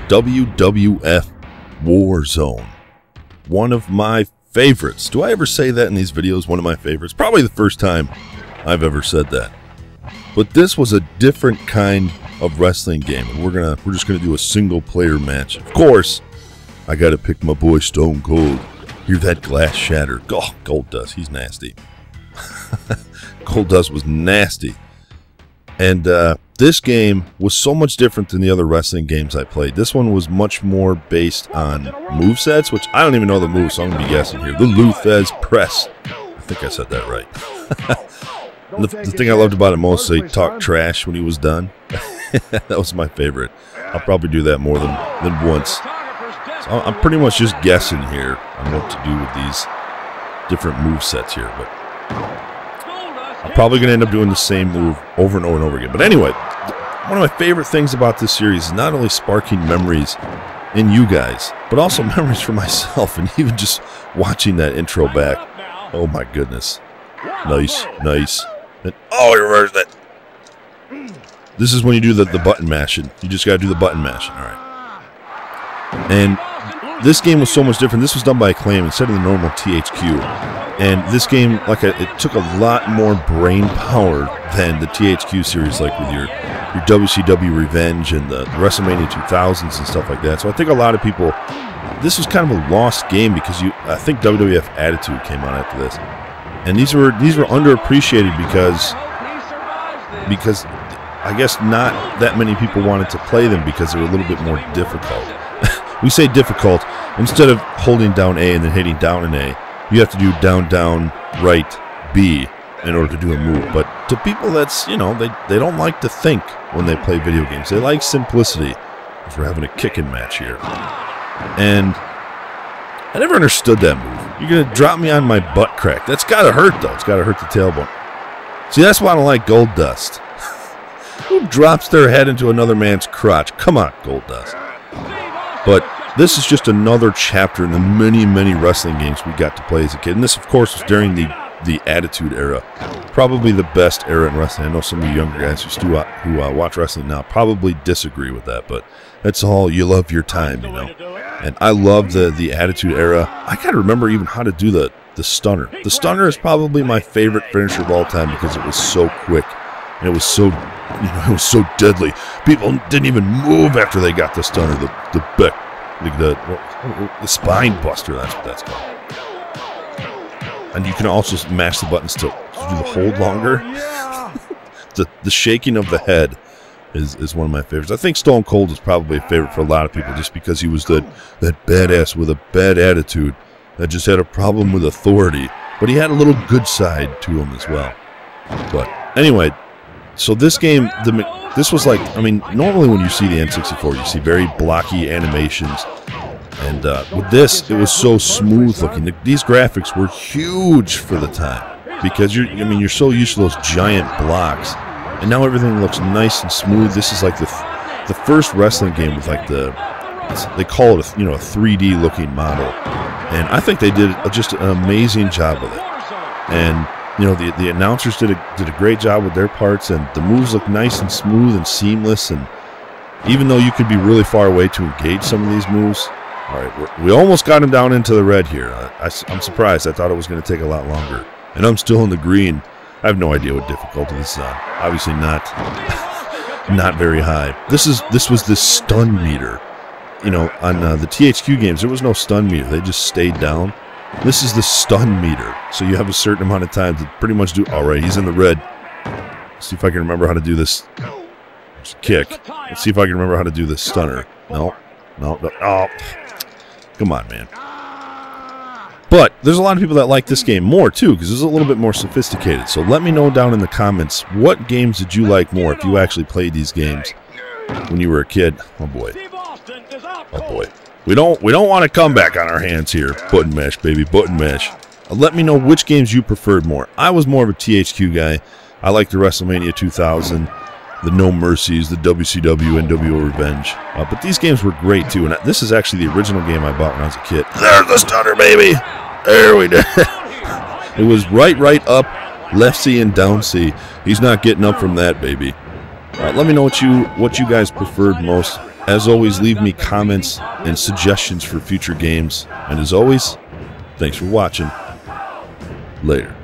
WWF Warzone. One of my favorites. Do I ever say that in these videos? One of my favorites. Probably the first time I've ever said that. But this was a different kind of wrestling game, and we're just gonna do a single player match. Of course, I gotta pick my boy Stone Cold. Hear that glass shatter. Oh, Goldust, he's nasty. Goldust was nasty. And this game was so much different than the other wrestling games I played. This one was much more based on movesets, which I don't even know the moves, so I'm going to be guessing here. The Luthez Press. I think I said that right. the thing I loved about it most is he talked trash when he was done. That was my favorite. I'll probably do that more than once. So I'm pretty much just guessing here on what to do with these different movesets here, but I'm probably going to end up doing the same move over and over and over again. But anyway, one of my favorite things about this series is not only sparking memories in you guys, but also memories for myself, and even just watching that intro back. Oh my goodness. Nice, nice. And, oh, he reversed it. This is when you do the button mashing. You just got to do the button mashing. All right. And this game was so much different. This was done by Acclaim instead of the normal THQ. And this game, it took a lot more brain power than the THQ series, like with your WCW Revenge and the WrestleMania 2000s and stuff like that. So I think a lot of people, this was kind of a lost game because I think WWF Attitude came out after this, and these were underappreciated because I guess not that many people wanted to play them because they were a little bit more difficult. We say difficult, instead of holding down A and then hitting down an A, you have to do down, down, right, B in order to do a move. But to people, that's, they don't like to think when they play video games. They like simplicity, because we're having a kicking match here. And I never understood that move. You're going to drop me on my butt crack. That's got to hurt, though. It's got to hurt the tailbone. See, that's why I don't like Goldust. Who drops their head into another man's crotch? Come on, Goldust. But this is just another chapter in the many, many wrestling games we got to play as a kid. And this, of course, was during the Attitude Era. Probably the best era in wrestling. I know some of you younger guys who watch wrestling now probably disagree with that, but that's all, you love your time, And I love the Attitude Era. I gotta remember even how to do the stunner. The stunner is probably my favorite finisher of all time because it was so quick. And it was so, it was so deadly. People didn't even move after they got the stunner. The spine buster, that's what that's called. And you can also mash the buttons to do the hold longer. The shaking of the head is one of my favorites. I think Stone Cold is probably a favorite for a lot of people just because he was that badass with a bad attitude that just had a problem with authority. But he had a little good side to him as well. But anyway, so this game, this was like, normally when you see the N64, you see very blocky animations. And with this, it was so smooth looking. These graphics were huge for the time because you're so used to those giant blocks, and now everything looks nice and smooth. This is like the first wrestling game with they call it a 3D looking model, and I think they did just an amazing job with it. And the announcers did a great job with their parts, and the moves look nice and smooth and seamless. And even though you could be really far away to engage some of these moves. All right, we almost got him down into the red here. I'm surprised. I thought it was going to take a lot longer. And I'm still in the green. I have no idea what difficulty this is on. Obviously not very high. This was the stun meter. On the THQ games, there was no stun meter. They just stayed down. This is the stun meter. So you have a certain amount of time to pretty much do... All right, he's in the red. Let's see if I can remember how to do this. Just kick. Let's see if I can remember how to do this stunner. No. Oh. Come on, man. But there's a lot of people that like this game more, too, because it's a little bit more sophisticated. So let me know down in the comments, what games did you like more if you actually played these games when you were a kid? Oh, boy. Oh, boy. We don't want a comeback on our hands here. Button mash, baby. Button mash. Let me know which games you preferred more. I was more of a THQ guy. I liked the WrestleMania 2000. The No Mercies, the WCW, NWO Revenge. But these games were great, too. And this is actually the original game I bought when I was a kid. There's the stunner, baby! There we go. It was right up, left C and down C. He's not getting up from that, baby. Let me know what you guys preferred most As always, leave me comments and suggestions for future games. And as always, thanks for watching. Later.